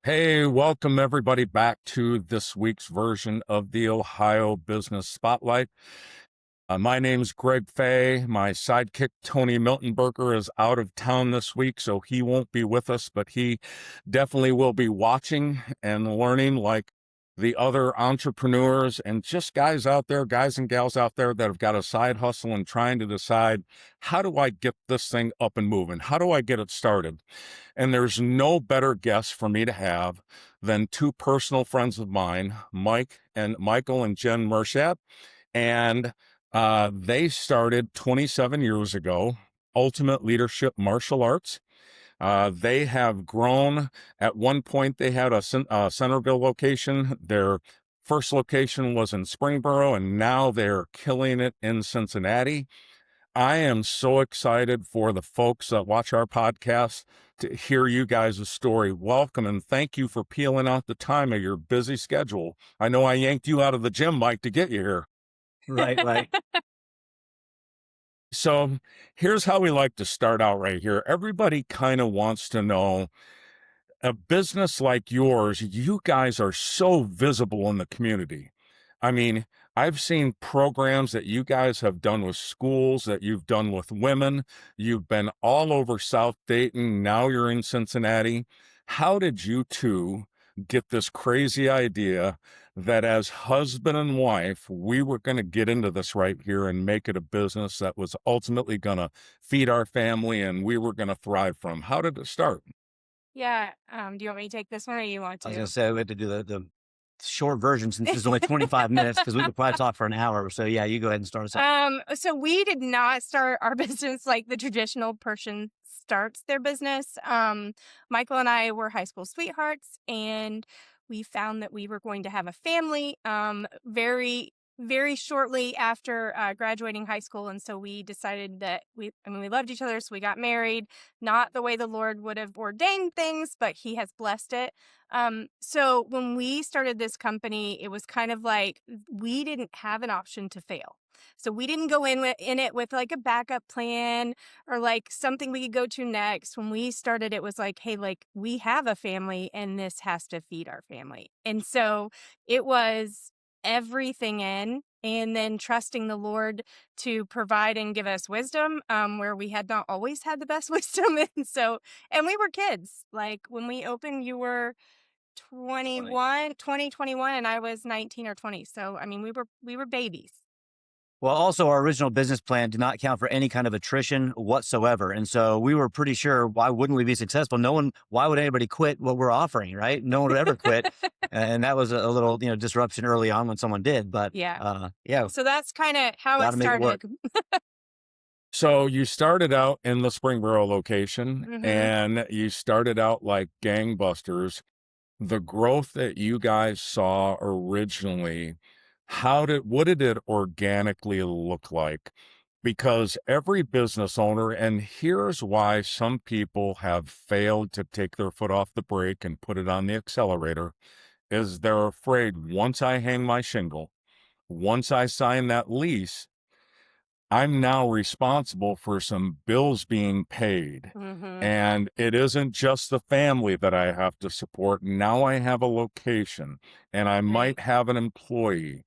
Hey, welcome everybody back to this week's version of the Ohio Business Spotlight. My name's Greg Fay. My sidekick, Tony Miltenberger, is out of town this week, so he won't be with us, but he definitely will be watching and learning like the other entrepreneurs and just guys out there, guys and gals out there that have got a side hustle and trying to decide, how do I get this thing up and moving? How do I get it started? And there's no better guest for me to have than two personal friends of mine, Michael and Jen Mershad. And they started 27 years ago, Ultimate Leadership Martial Arts. They have grown. At one point, they had a Centerville location. Their first location was in Springboro, and now they're killing it in Cincinnati. I am so excited for the folks that watch our podcast to hear you guys' story. Welcome, and thank you for peeling out the time of your busy schedule. I know I yanked you out of the gym, Mike, to get you here. Right. So here's how we like to start out right here. Everybody kind of wants to know, a business like yours, you guys are so visible in the community. I mean, I've seen programs that you guys have done with schools, that you've done with women. You've been all over South Dayton. Now you're in Cincinnati. How did you two get this crazy idea that as husband and wife, we were going to get into this right here and make it a business that was ultimately going to feed our family and we were going to thrive from? How did it start? Yeah. Do you want me to take this one or you want I was to? going to say we had to do the short version since it's only 25 minutes because we could probably talk for an hour. So yeah, you go ahead and start us out. So we did not start our business like the traditional person starts their business. Michael and I were high school sweethearts, and we found that we were going to have a family very, very shortly after graduating high school. And so we decided that we loved each other. So we got married, not the way the Lord would have ordained things, but he has blessed it. So when we started this company, it was kind of like we didn't have an option to fail. So we didn't go in it with like a backup plan or like something we could go to next. When we started, it was like, hey, like we have a family and this has to feed our family. And so it was everything in, and then trusting the Lord to provide and give us wisdom where we had not always had the best wisdom. And we were kids. Like when we opened, you were 21, and I was 19 or 20. So, I mean, we were babies. Well, also our original business plan did not account for any kind of attrition whatsoever. And so we were pretty sure, why wouldn't we be successful? Why would anybody quit what we're offering, right? No one would ever quit. And that was a little, disruption early on when someone did, but Yeah. yeah. So that's kind of how Gotta it make it work. started. So you started out in the Springboro location Mhm. and you started out like gangbusters. The growth that you guys saw originally, what did it organically look like? Because every business owner, and here's why some people have failed to take their foot off the brake and put it on the accelerator, is they're afraid once I hang my shingle, once I sign that lease, I'm now responsible for some bills being paid. Mhm. And it isn't just the family that I have to support. Now I have a location and I might have an employee.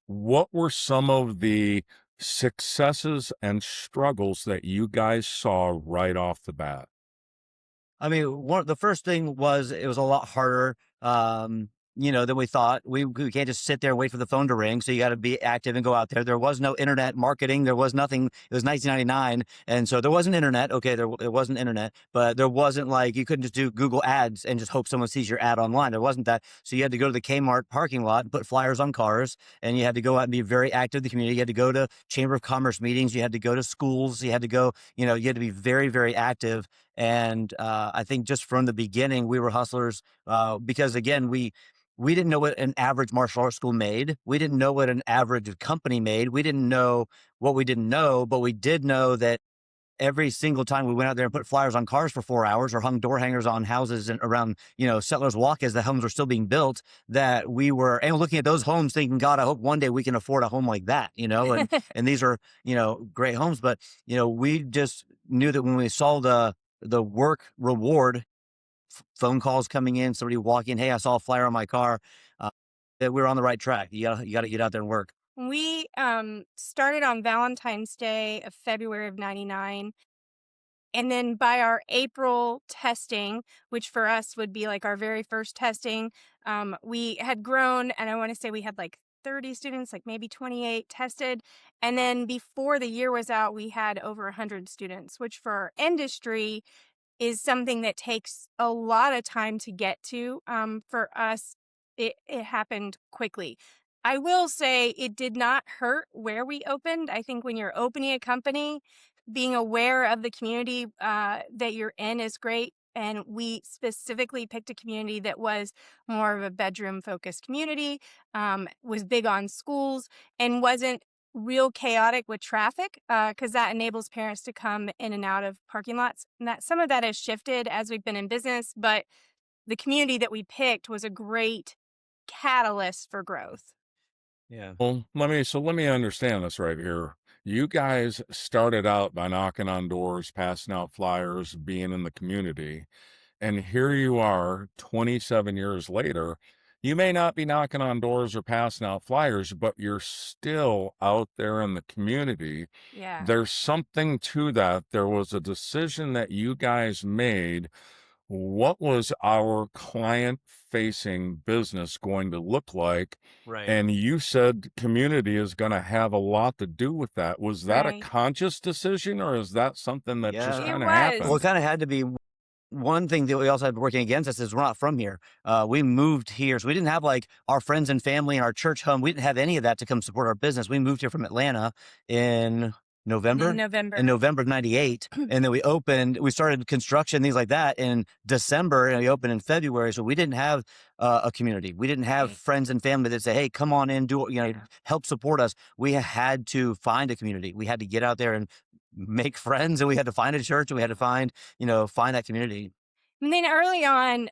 What were some of the successes and struggles that you guys saw right off the bat? I mean, the first thing was it was a lot harder, than we thought. We can't just sit there and wait for the phone to ring. So you got to be active and go out there. There was no internet marketing. There was nothing. It was 1999, and so there wasn't internet. Okay, it wasn't internet, but there wasn't like you couldn't just do Google Ads and just hope someone sees your ad online. There wasn't that. So you had to go to the Kmart parking lot, and put flyers on cars, and you had to go out and be very active in the community. You had to go to Chamber of Commerce meetings. You had to go to schools. You had to go. You had to be very, very active. And I think just from the beginning, we were hustlers because, again, we didn't know what an average martial arts school made. We didn't know what an average company made. We didn't know what we didn't know, but we did know that every single time we went out there and put flyers on cars for 4 hours or hung door hangers on houses and around, Settlers Walk as the homes were still being built, that we were and looking at those homes thinking, God, I hope one day we can afford a home like that, and these are, great homes. But, we just knew that when we saw the work reward, phone calls coming in, somebody walking, hey, I saw a flyer on my car, that we're on the right track. You got to get out there and work. We started on Valentine's Day of February of 99. And then by our April testing, which for us would be like our very first testing, we had grown, and I want to say we had like 30 students, like maybe 28 tested. And then before the year was out, we had over 100 students, which for our industry is something that takes a lot of time to get to. For us, it happened quickly. I will say it did not hurt where we opened. I think when you're opening a company, being aware of the community that you're in is great. And we specifically picked a community that was more of a bedroom focused community, was big on schools, and wasn't real chaotic with traffic, because that enables parents to come in and out of parking lots. And that some of that has shifted as we've been in business, but the community that we picked was a great catalyst for growth. Yeah. Well, let me understand this right here. You guys started out by knocking on doors, passing out flyers, being in the community. And here you are 27 years later. You may not be knocking on doors or passing out flyers, but you're still out there in the community. Yeah. There's something to that. There was a decision that you guys made. What was our client facing business going to look like? Right. And you said community is going to have a lot to do with that. Was that a Right. conscious decision, or is that something that just Yeah. kind It of was. happened? Well, it kind of had to be. One thing that we also had working against us is we're not from here. We moved here, so we didn't have like our friends and family and our church home. We didn't have any of that to come support our business. We moved here from Atlanta in November. In November. In November of '98, and then we started construction, things like that in December, and we opened in February. So we didn't have a community. We didn't have Right. friends and family that say, "Hey, come on in, help support us." We had to find a community. We had to get out there and make friends, and we had to find a church, and we had to find that community. And then early on,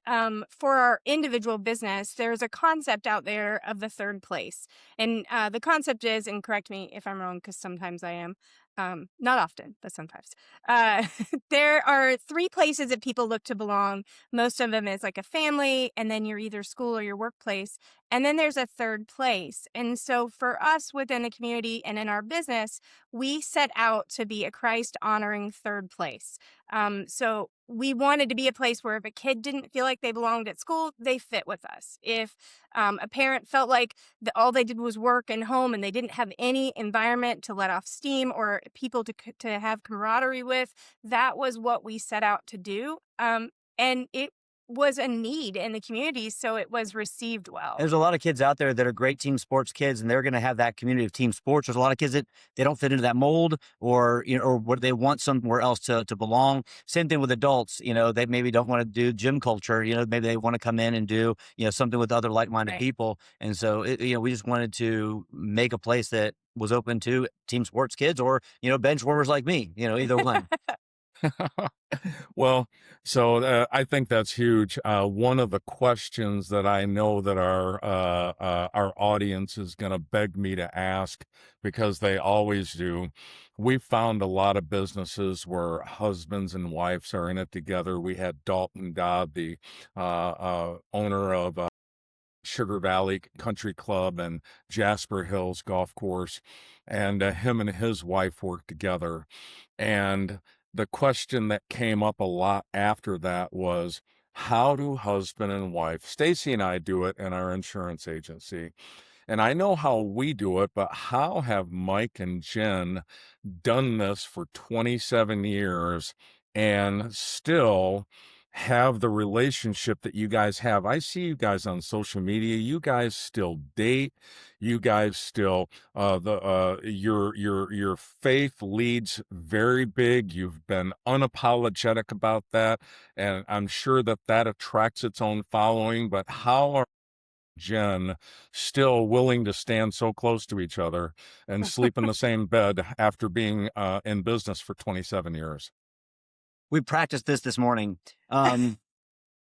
for our individual business, there's a concept out there of the third place. And the concept is, and correct me if I'm wrong, because sometimes I am, not often, but sometimes. Uh, there are three places that people look to belong. Most of them is like a family, and then your either school or your workplace. And then there's a third place. And so for us within the community and in our business, we set out to be a Christ honoring third place. So we wanted to be a place where if a kid didn't feel like they belonged at school, they fit with us. If a parent felt like all they did was work and home and they didn't have any environment to let off steam or people to have camaraderie with, that was what we set out to do. And it was a need in the community, so it was received well. There's a lot of kids out there that are great team sports kids, and they're going to have that community of team sports. There's a lot of kids that they don't fit into that mold, or or what they want somewhere else to belong. Same thing with adults. They maybe don't want to do gym culture. Maybe they want to come in and do something with other like-minded Right. people. And so we just wanted to make a place that was open to team sports kids, or bench warmers like me. Either one. Well, so I think that's huge. One of the questions that I know that our audience is going to beg me to ask, because they always do. We've found a lot of businesses where husbands and wives are in it together. We had Dalton Dodd, the owner of Sugar Valley Country Club and Jasper Hills Golf Course, and him and his wife worked together. And the question that came up a lot after that was, how do husband and wife, Stacy and I do it in our insurance agency, and I know how we do it, but how have Mike and Jen done this for 27 years and still have the relationship that you guys have? I see you guys on social media. You guys still date. You guys still your faith leads very big. You've been unapologetic about that, and I'm sure that that attracts its own following. But how are Jen still willing to stand so close to each other and sleep in the same bed after being in business for 27 years? We practiced this morning.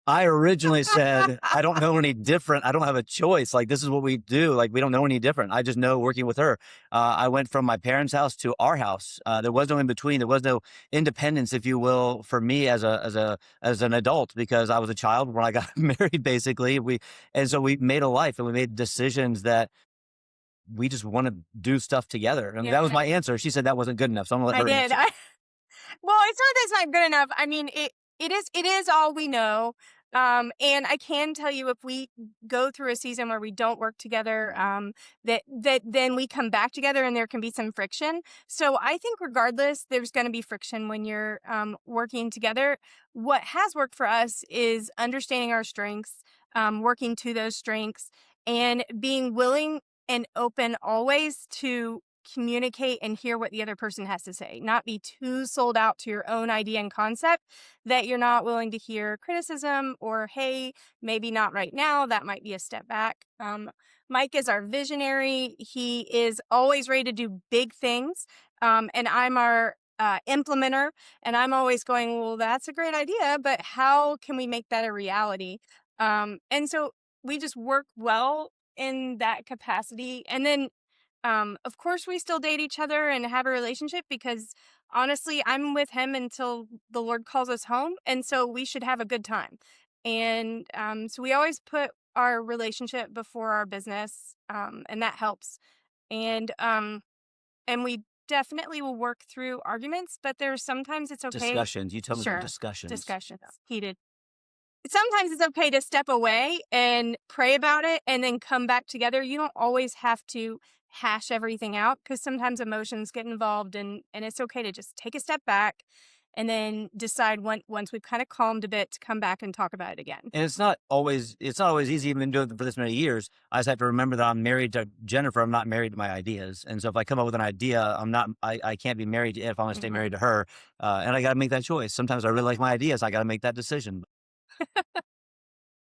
I originally said, I don't know any different. I don't have a choice. Like, this is what we do. Like, we don't know any different. I just know working with her. I went from my parents' house to our house. There was no in between. There was no independence, if you will, for me as an adult, because I was a child when I got married, basically. And so we made a life and we made decisions that we just want to do stuff together. I mean, that was my answer. She said that wasn't good enough. So I'm going to let her I did. answer. Well, it's not that it's not good enough. I mean, it is all we know. And I can tell you, if we go through a season where we don't work together, that then we come back together and there can be some friction. So I think regardless, there's going to be friction when you're working together. What has worked for us is understanding our strengths, working to those strengths, and being willing and open always to communicate and hear what the other person has to say, not be too sold out to your own idea and concept that you're not willing to hear criticism or, hey, maybe not right now, that might be a step back. Mike is our visionary. He is always ready to do big things. And I'm our implementer, and I'm always going, well, that's a great idea, but how can we make that a reality? And so we just work well in that capacity. And then of course, we still date each other and have a relationship because honestly, I'm with him until the Lord calls us home. And so we should have a good time. And so we always put our relationship before our business, and that helps. And we definitely will work through arguments, but there's sometimes it's okay. Discussions. You told me about Sure. discussions. Discussions. Heated. Sometimes it's okay to step away and pray about it and then come back together. You don't always have to hash everything out because sometimes emotions get involved, and it's okay to just take a step back and then decide once we've kind of calmed a bit to come back and talk about it again. And it's not always easy, even doing it for this many years. I just have to remember that I'm married to Jennifer. I'm not married to my ideas. And so if I come up with an idea, I can't be married if I'm going to stay married to her. And I got to make that choice. Sometimes I really like my ideas. I got to make that decision.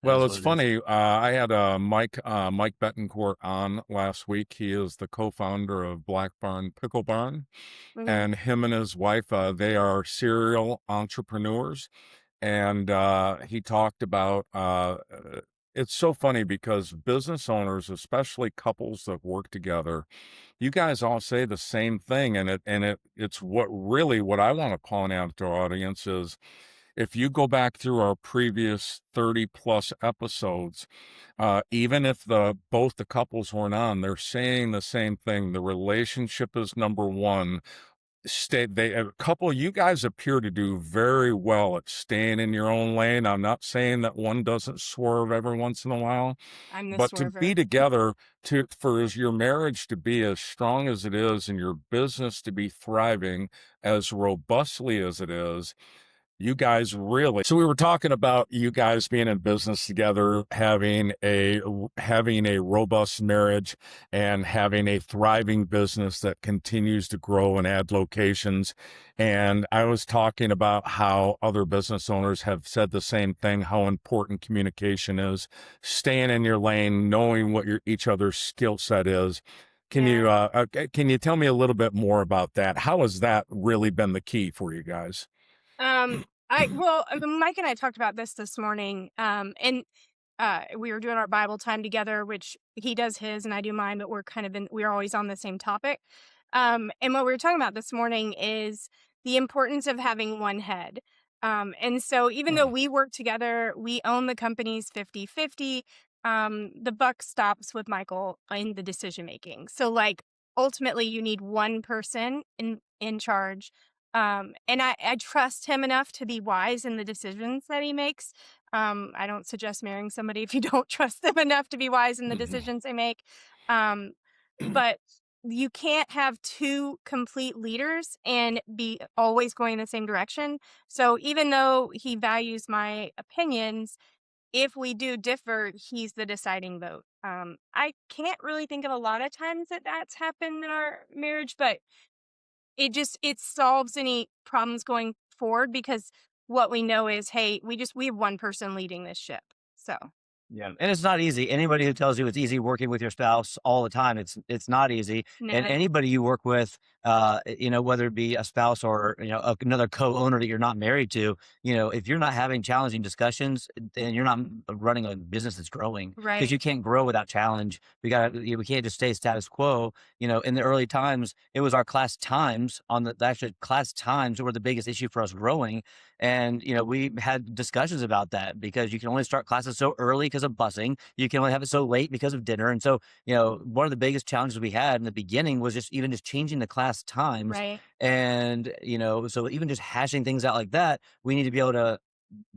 Well, it's funny. I had Mike Betancourt on last week. He is the co-founder of Black Barn Pickle Barn, and him and his wife, they are serial entrepreneurs. And he talked about it's so funny because business owners, especially couples that work together, you guys all say the same thing, and it's what I want to point out to our audience is, if you go back through our previous 30 plus episodes, even if both the couples weren't on, they're saying the same thing. The relationship is number one. You guys appear to do very well at staying in your own lane. I'm not saying that one doesn't swerve every once in a while, but Swerver. to be together, for your marriage to be as strong as it is and your business to be thriving as robustly as it is, you guys really. So we were talking about you guys being in business together, having a robust marriage and having a thriving business that continues to grow and add locations. And I was talking about how other business owners have said the same thing, how important communication is, staying in your lane, knowing what each other's skill set is. Can you tell me a little bit more about that? How has that really been the key for you guys? Mike and I talked about this morning, and we were doing our Bible time together, which he does his and I do mine, but we're always on the same topic. And what we were talking about this morning is the importance of having one head. And so even though we work together, we own the companies 50-50, the buck stops with Michael in the decision making. So like ultimately you need one person in charge. And I trust him enough to be wise in the decisions that he makes. I don't suggest marrying somebody if you don't trust them enough to be wise in the decisions they make. But you can't have two complete leaders and be always going in the same direction. So even though he values my opinions, if we do differ, he's the deciding vote. I can't really think of a lot of times that's happened in our marriage, but it solves any problems going forward because what we know is, hey, we have one person leading this ship. So Yeah, and it's not easy. Anybody who tells you it's easy working with your spouse all the time, it's not easy. No, And anybody you work with, whether it be a spouse or another co-owner that you're not married to, if you're not having challenging discussions, then you're not running a business that's growing, because right, you can't grow without challenge. We can't just stay status quo. In the early times, it was our class times actually class times were the biggest issue for us growing. And, we had discussions about that, because you can only start classes so early because of busing. You can only have it so late because of dinner. And so, one of the biggest challenges we had in the beginning was just changing the class times. right. And, so even just hashing things out like that, we need to be able to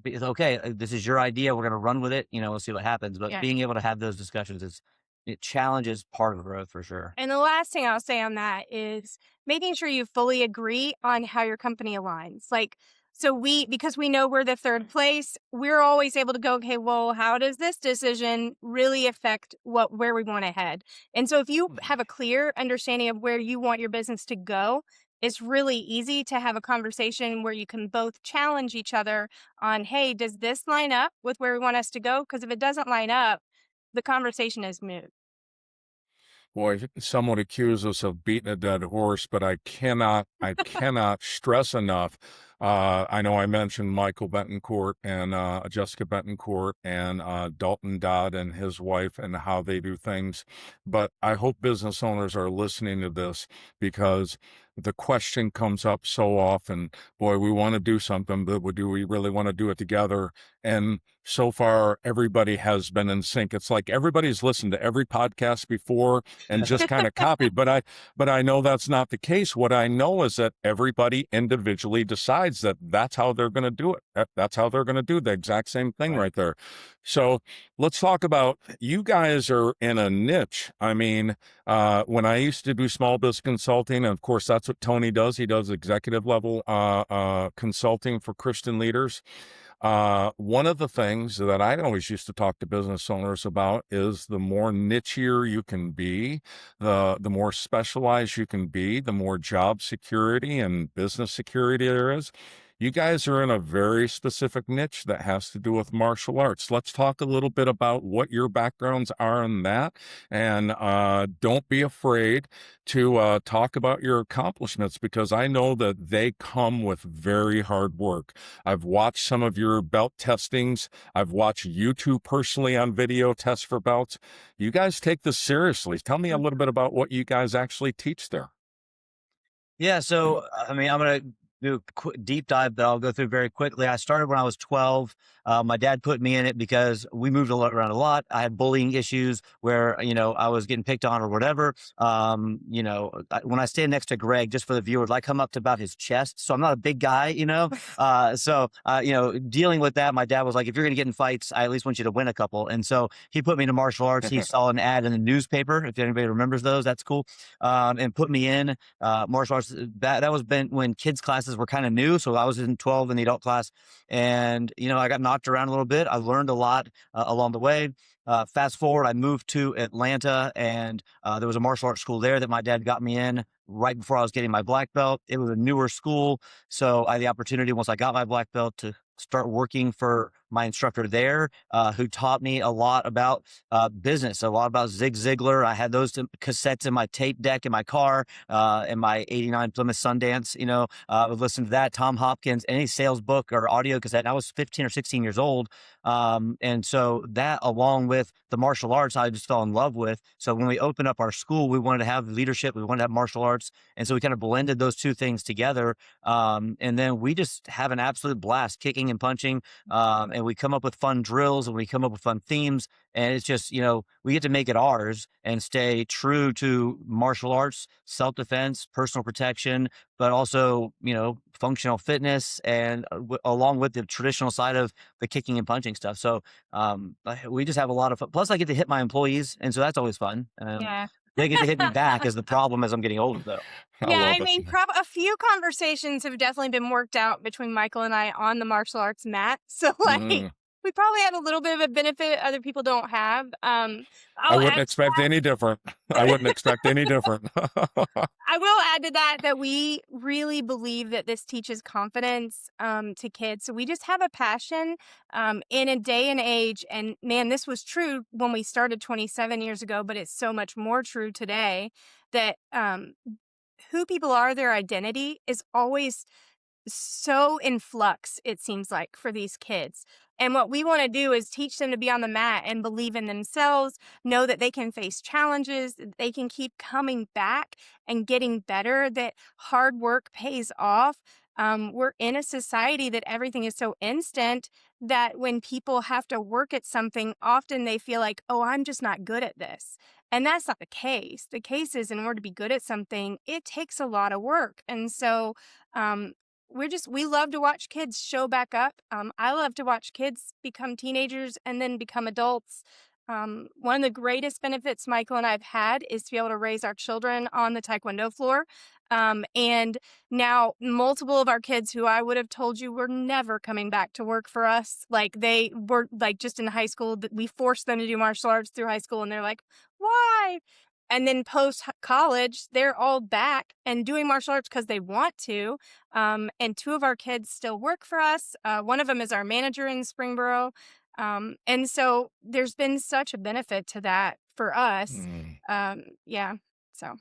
be, okay, this is your idea. We're going to run with it. We'll see what happens. But Yeah. being able to have those discussions it challenges part of growth for sure. And the last thing I'll say on that is making sure you fully agree on how your company aligns. Like, so because we know we're the third place, we're always able to go, okay, well, how does this decision really affect where we want to head? And so if you have a clear understanding of where you want your business to go, it's really easy to have a conversation where you can both challenge each other on, hey, does this line up with where we want us to go? Because if it doesn't line up, the conversation is moot. Boy, some would accuse us of beating a dead horse, but I cannot stress enough. I know I mentioned Michael Betancourt and Jessica Betancourt and Dalton Dodd and his wife and how they do things. But I hope business owners are listening to this, because the question comes up so often, boy, we want to do something, but do we really want to do it together? And so far, everybody has been in sync. It's like everybody's listened to every podcast before and just kind of copied. But I know that's not the case. What I know is that everybody individually decides that that's how they're going to do it. That's how they're going to do the exact same thing right there. So let's talk about, you guys are in a niche. I mean, when I used to do small business consulting, and of course, that's what Tony does. He does executive level consulting for Christian leaders. One of the things that I always used to talk to business owners about is the more nichier you can be, the more specialized you can be, the more job security and business security there is. You guys are in a very specific niche that has to do with martial arts. Let's talk a little bit about what your backgrounds are in that. And don't be afraid to talk about your accomplishments, because I know that they come with very hard work. I've watched some of your belt testings. I've watched you two personally on video test for belts. You guys take this seriously. Tell me a little bit about what you guys actually teach there. Yeah. So, I mean, I'm going to do a quick deep dive that I'll go through very quickly. I started when I was 12. My dad put me in it because we moved around a lot. I had bullying issues where, I was getting picked on or whatever. When I stand next to Greg, just for the viewers, I come up to about his chest. So I'm not a big guy, dealing with that, my dad was like, if you're going to get in fights, I at least want you to win a couple. And so he put me into martial arts. He saw an ad in the newspaper. If anybody remembers those, that's cool. And put me in martial arts. That was when kids classes were kind of new. So I was in 12 in the adult class, and, I got knocked around a little bit. I learned a lot along the way. Fast forward, I moved to Atlanta, and there was a martial arts school there that my dad got me in right before I was getting my black belt. It was a newer school, so I had the opportunity, once I got my black belt, to start working for my instructor there, who taught me a lot about business, a lot about Zig Ziglar. I had those cassettes in my tape deck in my car, in my '89 Plymouth Sundance. I would listen to that, Tom Hopkins, any sales book or audio cassette. And I was 15 or 16 years old. And so that, along with the martial arts, I just fell in love with. So when we opened up our school, we wanted to have leadership, we wanted to have martial arts. And so we kind of blended those two things together. And then we just have an absolute blast kicking and punching. And we come up with fun drills, and we come up with fun themes. And it's just, we get to make it ours and stay true to martial arts, self-defense, personal protection, but also, functional fitness, and along with the traditional side of the kicking and punching stuff. So we just have a lot of fun. Plus, I get to hit my employees, and so that's always fun. Yeah. They get to hit me back is the problem as I'm getting older, though. I mean, a few conversations have definitely been worked out between Michael and I on the martial arts mat. So, we probably had a little bit of a benefit other people don't have. I I'll wouldn't add expect any different. I wouldn't expect any different. I will add to that we really believe that this teaches confidence to kids. So we just have a passion in a day and age. And man, this was true when we started 27 years ago, but it's so much more true today that who people are, their identity is always so in flux, it seems like, for these kids. And what we want to do is teach them to be on the mat and believe in themselves, know that they can face challenges, that they can keep coming back and getting better, that hard work pays off. We're in a society that everything is so instant that when people have to work at something, often they feel like, oh, I'm just not good at this. And that's not the case. The case is, in order to be good at something, it takes a lot of work. And so, um, we love to watch kids show back up. I love to watch kids become teenagers and then become adults. One of the greatest benefits Michael and I've had is to be able to raise our children on the Taekwondo floor. And now multiple of our kids who I would have told you were never coming back to work for us, like they were like just in high school, that we forced them to do martial arts through high school. And they're like, why? And then post college, they're all back and doing martial arts because they want to. And two of our kids still work for us. One of them is our manager in Springboro. And so there's been such a benefit to that for us. Yeah. So.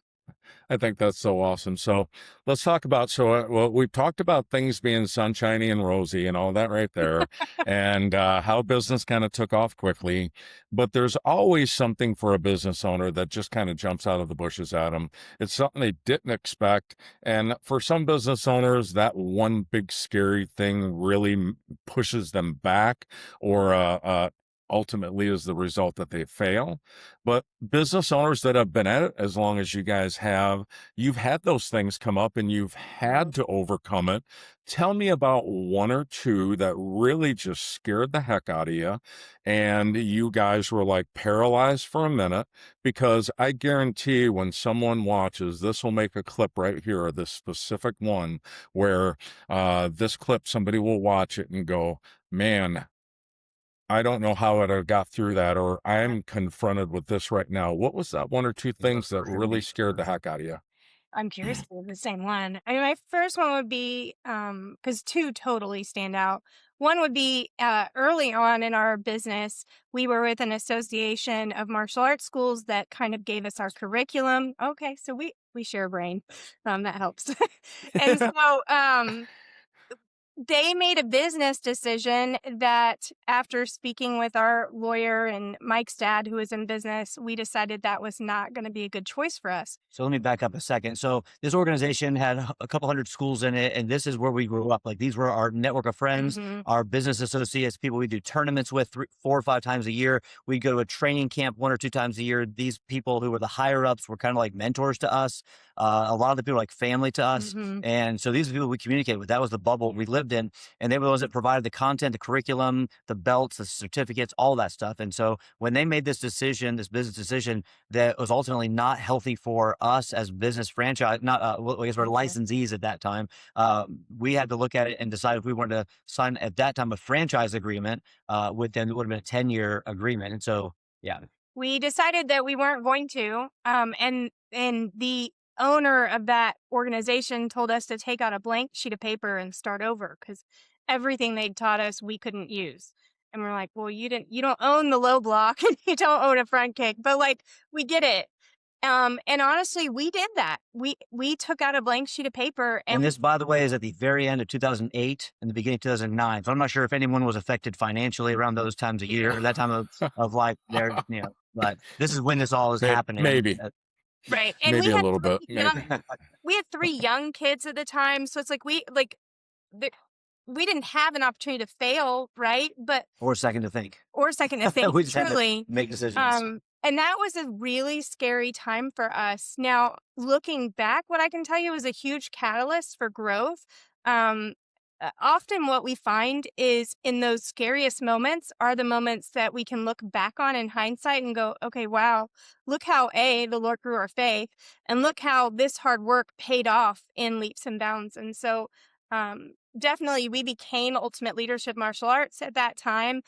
I think that's so awesome. So let's talk about, well, we've talked about things being sunshiny and rosy and all that right there, and how business kind of took off quickly. But there's always something for a business owner that just kind of jumps out of the bushes at them. It's something they didn't expect. And for some business owners, that one big scary thing really pushes them back, or ultimately is the result that they fail. But business owners that have been at it as long as you guys have, you've had those things come up and you've had to overcome it. Tell me about one or two that really just scared the heck out of you, and you guys were like paralyzed for a minute, because I guarantee when someone watches, this will make a clip right here, this specific one, where this clip, somebody will watch it and go, man, I don't know how it got through that, or I'm confronted with this right now. What was that one or two things that really scared the heck out of you? I'm curious if it's the same one. I mean, my first one would be, because two totally stand out. One would be early on in our business, we were with an association of martial arts schools that kind of gave us our curriculum. Okay, so we share a brain. That helps. And so they made a business decision that, after speaking with our lawyer and Mike's dad, who is in business, we decided that was not going to be a good choice for us. So let me back up a second. So this organization had a couple hundred schools in it, and this is where we grew up. Like, these were our network of friends, our business associates, people we do tournaments with 4 or 5 times a year. We'd go to a training camp 1 or 2 times a year. These people who were the higher ups were kind of like mentors to us. A lot of the people were like family to us. And so these are the people we communicated with. That was the bubble we lived in. And they were those that provided the content, the curriculum, the belts, the certificates, all that stuff. And so when they made this decision, this business decision, that was ultimately not healthy for us as business franchise, not, well, I guess we're licensees at that time. We had to look at it and decide if we wanted to sign at that time a franchise agreement with them. It would have been a 10-year agreement. And so, yeah. We decided that we weren't going to. And the owner of that organization told us to take out a blank sheet of paper and start over, because everything they'd taught us we couldn't use. And we're like, well, you don't own the low block and you don't own a front kick, but like, we get it. And honestly, we did that. We took out a blank sheet of paper. And this, by the way, is at the very end of 2008 and the beginning of 2009. So I'm not sure if anyone was affected financially around those times of year, that time of life there, but this is when this all is happening. Maybe. Right. And maybe a little bit. We had 3 young kids at the time. So it's like, we didn't have an opportunity to fail, right? But or a second to think. We just truly had to make decisions. And that was a really scary time for us. Now, looking back, what I can tell you is a huge catalyst for growth. Often what we find is, in those scariest moments are the moments that we can look back on in hindsight and go, okay, wow, look how the Lord grew our faith, and look how this hard work paid off in leaps and bounds. And so definitely we became Ultimate Leadership Martial Arts at that time,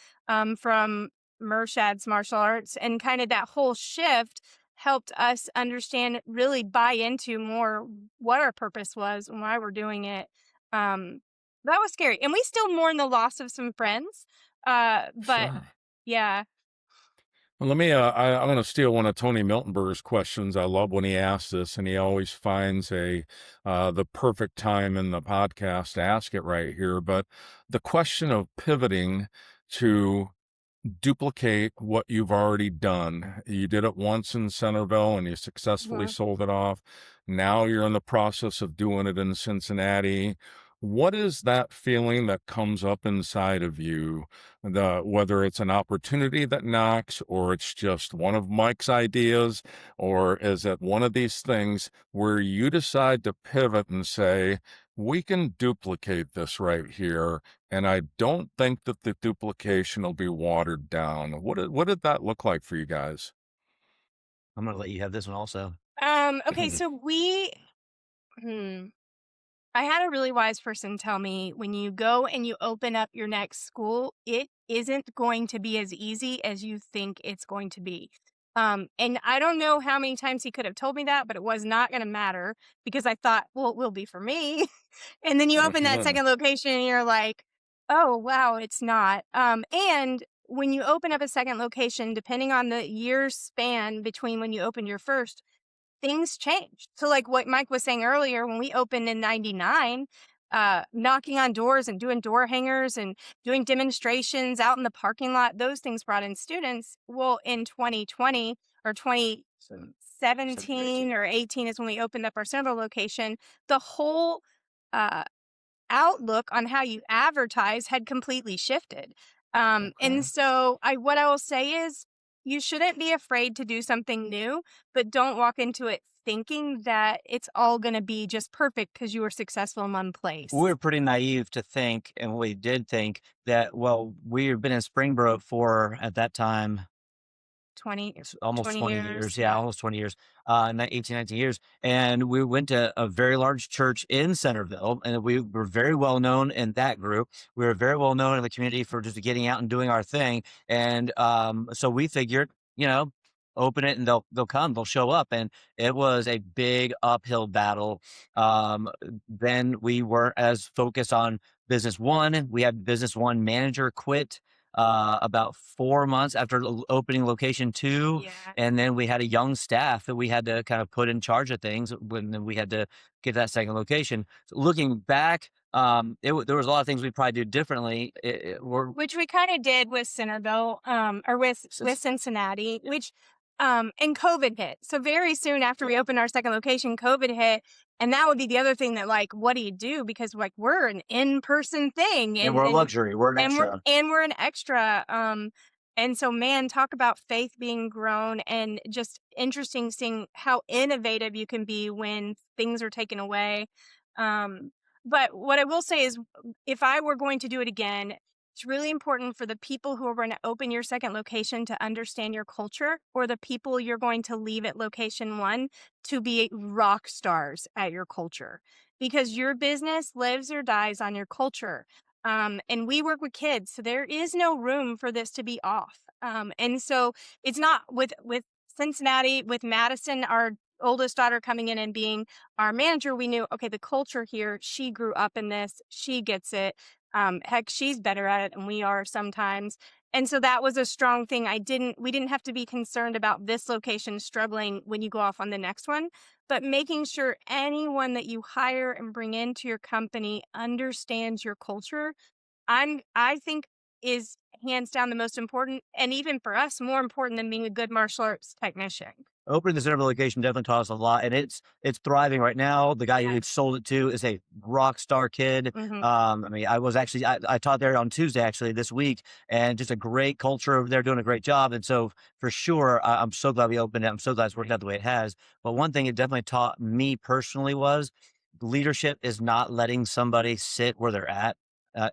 from Mershad's martial arts, and kind of that whole shift helped us understand, really buy into more what our purpose was and why we're doing it. Um, that was scary, and we still mourn the loss of some friends. But Sure. yeah, Well, let me, I'm going to steal one of Tony Miltenberger's questions. I love when he asks this, and he always finds the perfect time in the podcast to ask it right here. But the question of pivoting to duplicate what you've already done. You did it once in Centerville and you successfully mhm. sold it off. Now you're in the process of doing it in Cincinnati. What is that feeling that comes up inside of you? Whether it's an opportunity that knocks, or it's just one of Mike's ideas, or is it one of these things where you decide to pivot and say, we can duplicate this right here, and I don't think that the duplication will be watered down. What did that look like for you guys? I'm going to let you have this one also. Okay, so hmm, I had a really wise person tell me, when you go and you open up your next school, it isn't going to be as easy as you think it's going to be. And I don't know how many times he could have told me that, but it was not going to matter, because I thought, well, it will be for me. And then you open that second location and you're like, oh, wow, it's not. And when you open up a second location, depending on the year span between when you opened your first, things changed. So like what Mike was saying earlier, when we opened in 99, knocking on doors and doing door hangers and doing demonstrations out in the parking lot, those things brought in students. Well, in 2020 or 2017 or 18 is when we opened up our central location. The whole uh, outlook on how you advertise had completely shifted. And so what I will say is, you shouldn't be afraid to do something new, but don't walk into it thinking that it's all going to be just perfect because you were successful in one place. We were pretty naive to think, and we did think that, well, we had been in Springboro for, at that time, 20, almost 20 20 years. years. Yeah, almost 20 years, 18, 19 years. And we went to a very large church in Centerville, and we were very well known in that group. We were very well known in the community for just getting out and doing our thing. And so we figured, open it and they'll come, they'll show up. And it was a big uphill battle. Then we weren't as focused on business one. We had business one manager quit about 4 months after opening location 2. Yeah. And then we had a young staff that we had to kind of put in charge of things when we had to get that second location. So looking back, there was a lot of things we probably do differently. Which we kind of did with Centerville, or with Cincinnati, which, and COVID hit. So very soon after we opened our second location, COVID hit. And that would be the other thing, that like, what do you do? Because like, we're an in-person thing, and we're a luxury. We're an extra. We're an extra. And so, man, talk about faith being grown, and just interesting seeing how innovative you can be when things are taken away. But what I will say is, if I were going to do it again, it's really important for the people who are going to open your second location to understand your culture, or the people you're going to leave at location one to be rock stars at your culture, because your business lives or dies on your culture. And we work with kids, so there is no room for this to be off. And so it's not with Cincinnati, with Madison, our oldest daughter coming in and being our manager. We knew, okay, the culture here, she grew up in this, she gets it. Heck, she's better at it than we are sometimes. And so that was a strong thing. We didn't have to be concerned about this location struggling when you go off on the next one, but making sure anyone that you hire and bring into your company understands your culture, I think is hands down the most important, and even for us, more important than being a good martial arts technician. Opening the Centerville location definitely taught us a lot, and it's thriving right now. The guy who we sold it to is a rock star kid. Mhm. I mean, I taught there on Tuesday actually this week, and just a great culture over there, doing a great job. And so for sure, I'm so glad we opened it. I'm so glad it's worked out the way it has. But one thing it definitely taught me personally was leadership is not letting somebody sit where they're at.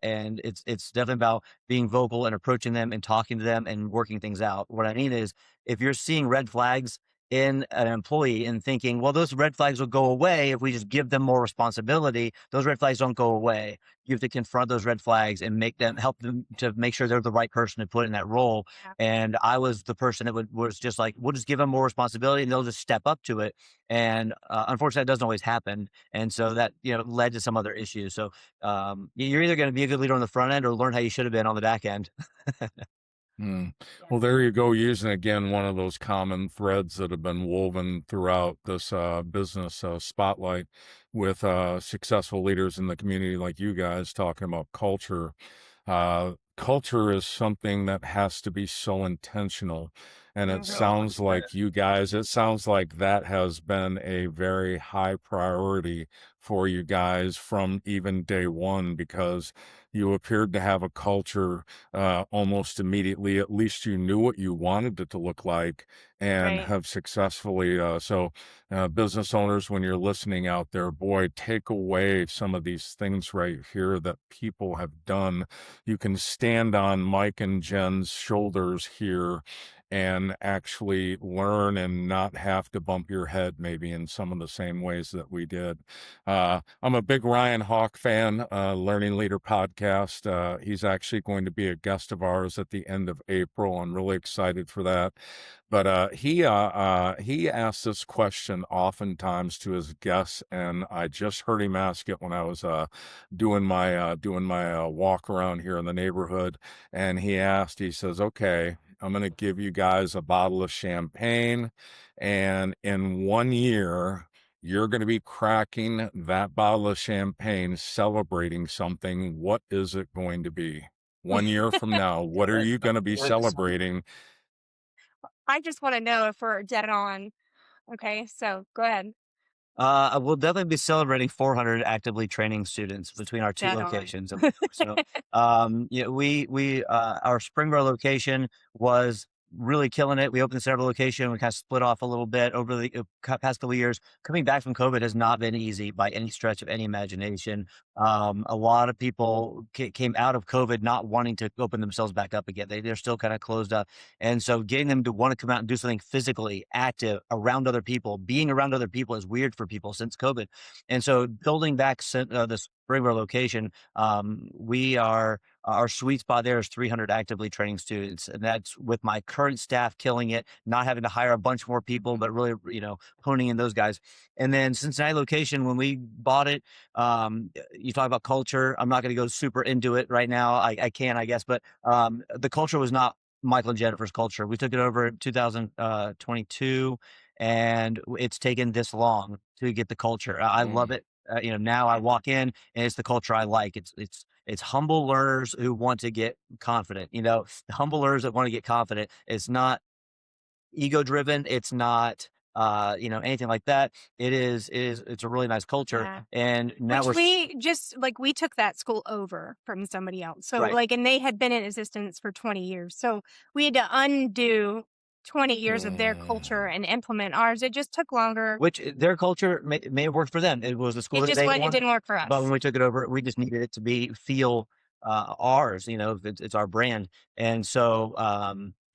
And it's definitely about being vocal and approaching them and talking to them and working things out. What I mean is, if you're seeing red flags in an employee and thinking, well, those red flags will go away if we just give them more responsibility. Those red flags don't go away. You have to confront those red flags and help them to make sure they're the right person to put in that role. Yeah. And I was the person that was just like, we'll just give them more responsibility and they'll just step up to it. And unfortunately, that doesn't always happen. And so that, led to some other issues. So you're either going to be a good leader on the front end or learn how you should have been on the back end. Mm. Yeah. Well, there you go, using again one of those common threads that have been woven throughout this business spotlight with successful leaders in the community like you guys talking about culture. Culture is something that has to be so intentional. And it Mhm. sounds like you guys, it sounds like that has been a very high priority for you guys from even day one, because you appeared to have a culture almost immediately. At least you knew what you wanted it to look like and Right. have successfully. Business owners, when you're listening out there, boy, take away some of these things right here that people have done. You can stand on Mike and Jen's shoulders here and actually learn and not have to bump your head maybe in some of the same ways that we did. I'm a big Ryan Hawk fan, Learning Leader podcast. He's actually going to be a guest of ours at the end of April. I'm really excited for that. But he asks this question oftentimes to his guests, and I just heard him ask it when I was doing my walk around here in the neighborhood. And he says, "Okay, I'm going to give you guys a bottle of champagne, and in 1 year, you're going to be cracking that bottle of champagne, celebrating something. What is it going to be? 1 year from now, what are you going to be celebrating?" I just want to know if we're dead on. Okay, so go ahead. We'll definitely be celebrating 400 actively training students between our two Dead on. locations. So, our Springboro location was really killing it. We opened the Centerville location. We kind of split off a little bit over the past couple of years. Coming back from COVID has not been easy by any stretch of any imagination. A lot of people came out of COVID not wanting to open themselves back up again. They're still kind of closed up. And so getting them to want to come out and do something physically active around other people, being around other people is weird for people since COVID. And so building back this Springboro location, our sweet spot there is 300 actively training students. And that's with my current staff killing it, not having to hire a bunch more people, but really, honing in those guys. And then Cincinnati location, when we bought it, you talk about culture. I'm not going to go super into it right now. I can, I guess, but the culture was not Michael and Jennifer's culture. We took it over in 2022, and it's taken this long to get the culture. I love it. Now I walk in and it's the culture I like. It's humble learners who want to get confident. The humble learners that want to get confident. It's not ego driven. It's not anything like that. It's a really nice culture. Yeah. And now Which we took that school over from somebody else. So Right. and they had been in existence for 20 years. So we had to undo 20 years of their culture and implement ours. It just took longer. Which their culture may have worked for them. It was the school that they It wanted. didn't work for us. But when we took it over, we just needed it to feel ours. It's our brand. And so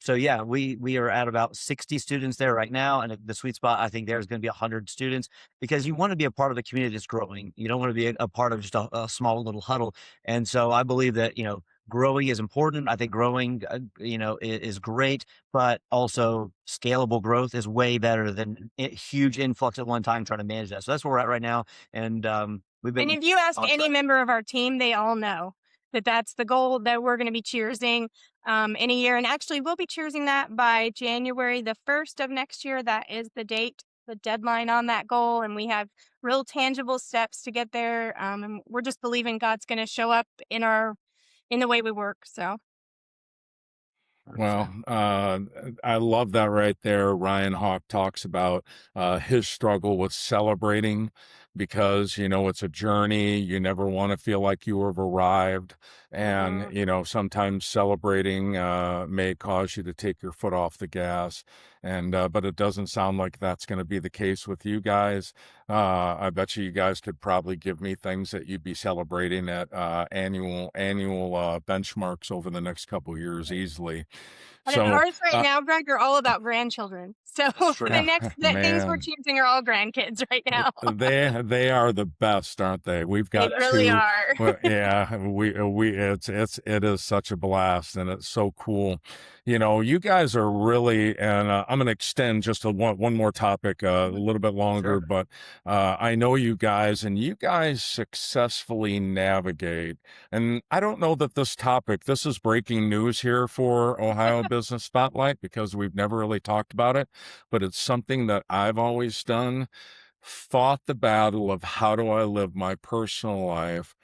yeah, we are at about 60 students there right now, and the sweet spot I think there is going to be 100 students, because you want to be a part of the community that's growing. You don't want to be a part of just a small little huddle. And so I believe that growing is important. I think growing is great, but also scalable growth is way better than a huge influx at one time trying to manage that. So that's where we're at right now, and we've been. And if you ask on any track. member of our team, they all know that that's the goal that we're going to be cheersing in a year. And actually, we'll be cheersing that by January the 1st of next year. That is the date, the deadline on that goal. And we have real tangible steps to get there. And we're just believing God's going to show up in the way we work. So. Well, I love that right there. Ryan Hawk talks about his struggle with celebrating, because, it's a journey. You never want to feel like you have arrived. And, Mhm. sometimes celebrating may cause you to take your foot off the gas. And, but it doesn't sound like that's going to be the case with you guys. I bet you guys could probably give me things that you'd be celebrating at annual benchmarks over the next couple of years easily. And So, ours right uh, now, Greg, are all about grandchildren. So Sure. the things we're man. choosing are all grandkids right now. They are the best, aren't they? We've They got really two. are. Well, yeah, we it is such a blast, and it's so cool. You guys are really, and I'm going to extend just one more topic a Mhm. little bit longer, Sure. but I know you guys, and you guys successfully navigate. And I don't know that this is breaking news here for Ohio Business Spotlight because we've never really talked about it, but it's something that I've always done, fought the battle of how do I live my personal life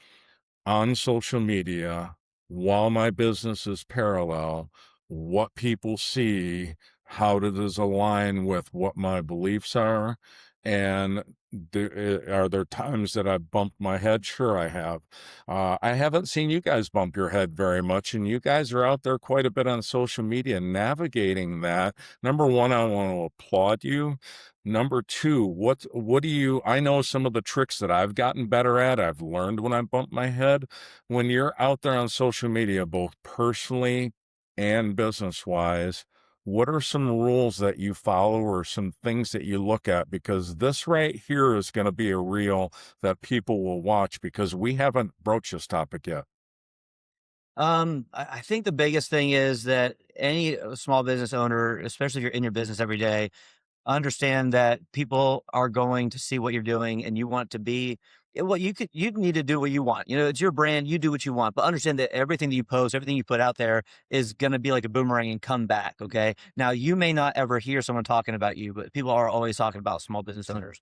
on social media while my business is parallel, what people see, how does this align with what my beliefs are, and are there times that I've bumped my head? Sure, I have. I haven't seen you guys bump your head very much, and you guys are out there quite a bit on social media navigating that. Number one, I want to applaud you. Number two, what do you, I know some of the tricks that I've gotten better at, I've learned when I bump my head. When you're out there on social media, both personally and business wise, what are some rules that you follow or some things that you look at? Because this right here is going to be a reel that people will watch because we haven't broached this topic yet. I think the biggest thing is that any small business owner, especially if you're in your business every day, understand that people are going to see what you're doing and you want to be well, you need to do what you want. It's your brand, you do what you want, but understand that everything that you post, everything you put out there is going to be like a boomerang and come back. Okay. Now you may not ever hear someone talking about you, but people are always talking about small business owners,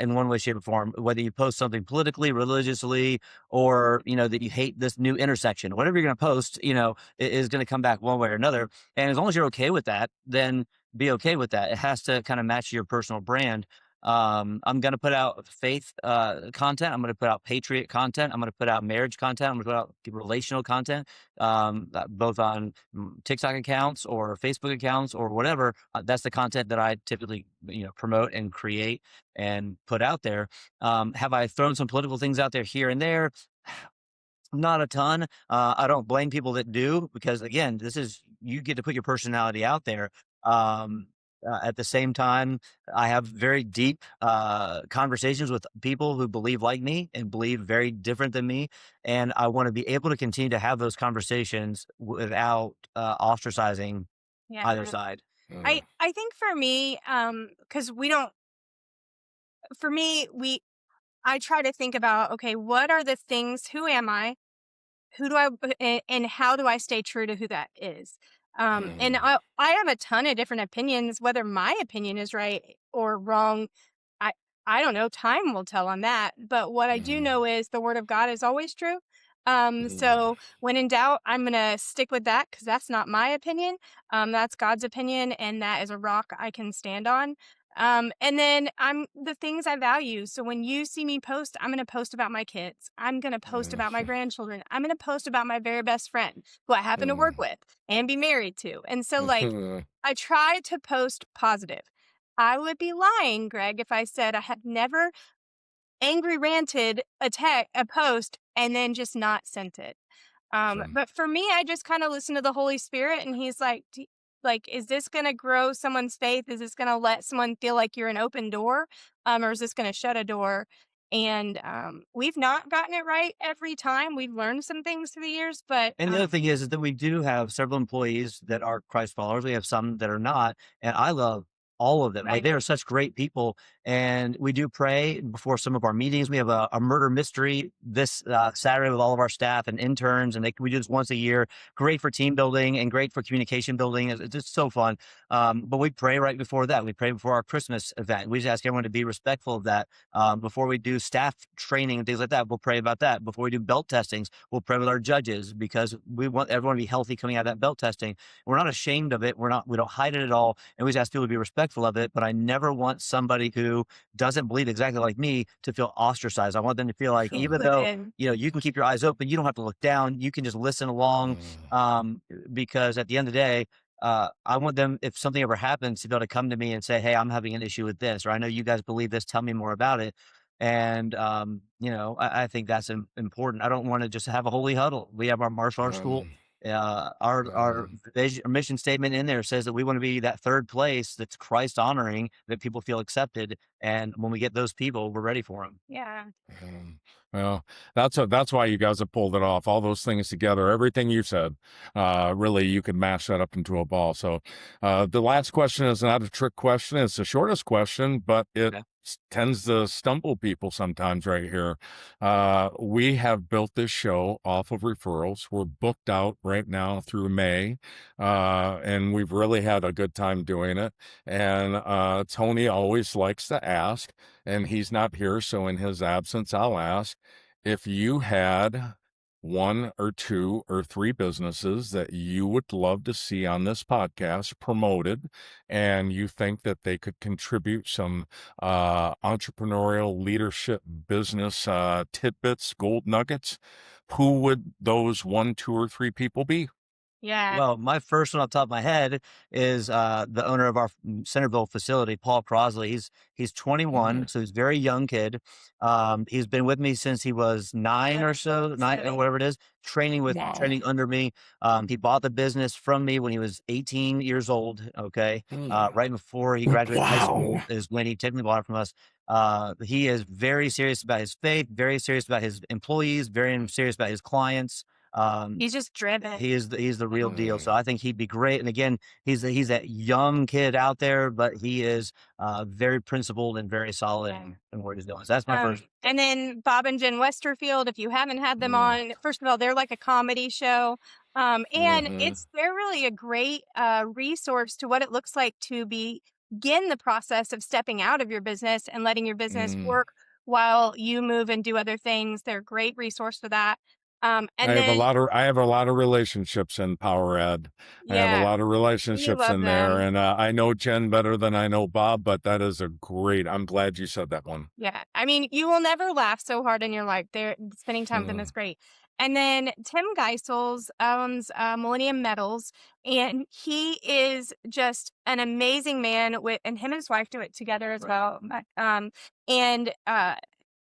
in one way, shape, or form, whether you post something politically, religiously, or, that you hate this new intersection, whatever you're going to post, is going to come back one way or another. And as long as you're okay with that, then be okay with that. It has to kind of match your personal brand. I'm going to put out faith content. I'm going to put out patriot content. I'm going to put out marriage content. I'm going to put out relational content, both on TikTok accounts or Facebook accounts or whatever. That's the content that I typically, promote and create and put out there. Have I thrown some political things out there here and there? Not a ton. I don't blame people that do because again, you get to put your personality out there. At the same time, I have very deep conversations with people who believe like me and believe very different than me, and I want to be able to continue to have those conversations without ostracizing either Yeah. side. Uh, I think for me, because we don't for me, we I try to think about, okay, what are the things, who am I? Who do and how do I stay true to who that is? And mm, I have a ton of different opinions, whether my opinion is right or wrong. I, I don't know. Time will tell on that. But what I do mm, know is the word of God is always true. mm, So when in doubt, I'm going to stick with that because that's not my opinion. That's God's opinion. And that is a rock I can stand on. And then I'm the things I value. So when you see me post, I'm going to post about my kids. I'm going to post about my grandchildren. I'm going to post about my very best friend who I happen to work with and be married to. And so like mm. I try to post positive. I would be lying, Greg, if I said I have never angry ranted a post and then just not sent it. But for me, I just kind of listen to the Holy Spirit, and He's like, like, is this going to grow someone's faith? Is this going to let someone feel like you're an open door, or is this going to shut a door? And we've not gotten it right every time. We've learned some things through the years, but And the other thing is that we do have several employees that are Christ followers. We have some that are not, and I love all of them. Like right, they are such great people, and we do pray before some of our meetings. We have a murder mystery this Saturday with all of our staff and interns, and we do this once a year. Great for team building and great for communication building. It's just so fun. But we pray right before that. We pray before our Christmas event. We just ask everyone to be respectful of that. Before we do staff training and things like that, we'll pray about that. Before we do belt testings, we'll pray with our judges because we want everyone to be healthy coming out of that belt testing. We're not ashamed of it. We don't hide it at all. And we just ask people to be respectful respectful of it, but I never want somebody who doesn't believe exactly like me to feel ostracized. I want them to feel like, even though, And you can keep your eyes open, you don't have to look down. You can just listen along. Because at the end of the day, I want them, if something ever happens, to be able to come to me and say, "Hey, I'm having an issue with this," or "I know you guys believe this. Tell me more about it." And I think that's important. I don't want to just have a holy huddle. We have our martial arts school. Our vision, our mission statement in there says that we want to be that third place that's Christ honoring, that people feel accepted. And when we get those people, we're ready for them. yeah. Well, that's why you guys have pulled it off. All those things together, everything you said, really, you could mash that up into a ball. So, the last question is not a trick question. It's the shortest question, but it Okay. tends to stumble people sometimes right here. We have built this show off of referrals. We're booked out right now through May, and we've really had a good time doing it. And Tony always likes to ask, and he's not here, so in his absence, I'll ask if you had one or two or three businesses that you would love to see on this podcast promoted, and you think that they could contribute some entrepreneurial leadership business tidbits, gold nuggets, who would those one, two, or three people be? Yeah. Well, my first one off the top of my head is the owner of our Centerville facility, Paul Crosley. He's 21, so he's a very young kid. He's been with me since he was 9 or so, 9 or whatever it is, training under me. He bought the business from me when he was 18 years old. Okay, right before he graduated high school is when he technically bought it from us. He is very serious about his faith, very serious about his employees, very serious about his clients. He's just driven. He's the real deal. So I think he'd be great. And again, he's that young kid out there, but he is very principled and very solid in what he's doing. So that's my first. And then Bob and Jen Westerfield, if you haven't had them on, first of all, they're like a comedy show. And they're really a great resource to what it looks like to begin the process of stepping out of your business and letting your business work while you move and do other things. They're a great resource for that. I have a lot of relationships in Power Ed. I have a lot of relationships in there, and I know Jen better than I know Bob, but that is I'm glad you said that one. Yeah. I mean, you will never laugh so hard in your life. Spending time with them is great. And then Tim Geisels owns Millennium Metals, and he is just an amazing man and him and his wife do it together as well.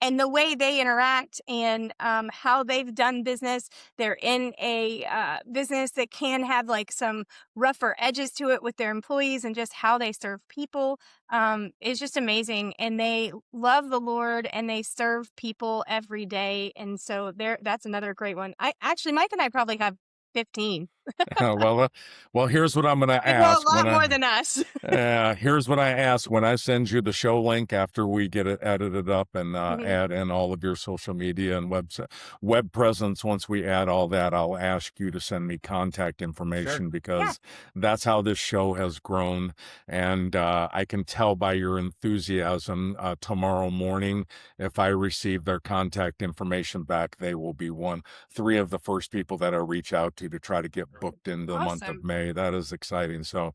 And the way they interact and how they've done business, they're in a business that can have like some rougher edges to it with their employees, and just how they serve people is just amazing. And they love the Lord and they serve people every day. And so that's another great one. Mike and I probably have 15. well, here's what I'm going to ask. Well, a lot more than us. Here's what I ask when I send you the show link after we get it edited up and add in all of your social media and web presence. Once we add all that, I'll ask you to send me contact information because that's how this show has grown. And I can tell by your enthusiasm tomorrow morning, if I receive their contact information back, they will be 3 of the first people that I reach out to try to get booked into the month of May. That is exciting. So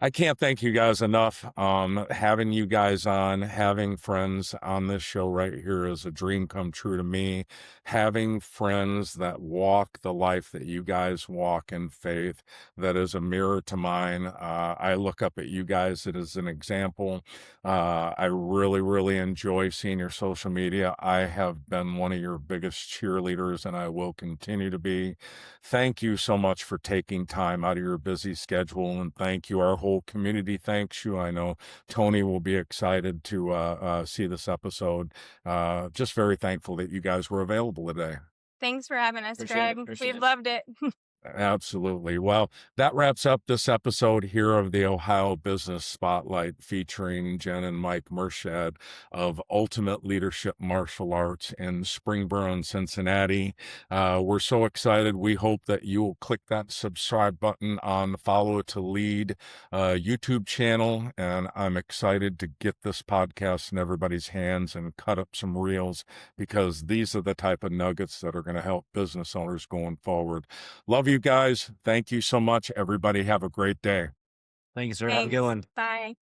I can't thank you guys enough. Having you guys on, having friends on this show right here is a dream come true to me. Having friends that walk the life that you guys walk in faith, that is a mirror to mine. I look up at you guys as an example. I really, really enjoy seeing your social media. I have been one of your biggest cheerleaders, and I will continue to be. Thank you so much for taking time out of your busy schedule, and thank you. Our whole community thanks you. I know Tony will be excited to see this episode. Just very thankful that you guys were available today. Thanks for having us, Greg. We've loved it. Absolutely. Well, that wraps up this episode here of the Ohio Business Spotlight featuring Jen and Mike Mershad of Ultimate Leadership Martial Arts in Springboro, Cincinnati. We're so excited. We hope that you will click that subscribe button on the Follow to Lead YouTube channel. And I'm excited to get this podcast in everybody's hands and cut up some reels, because these are the type of nuggets that are going to help business owners going forward. Love you guys. Thank you so much. Everybody have a great day. Thank you, sir. Have a good one. Bye.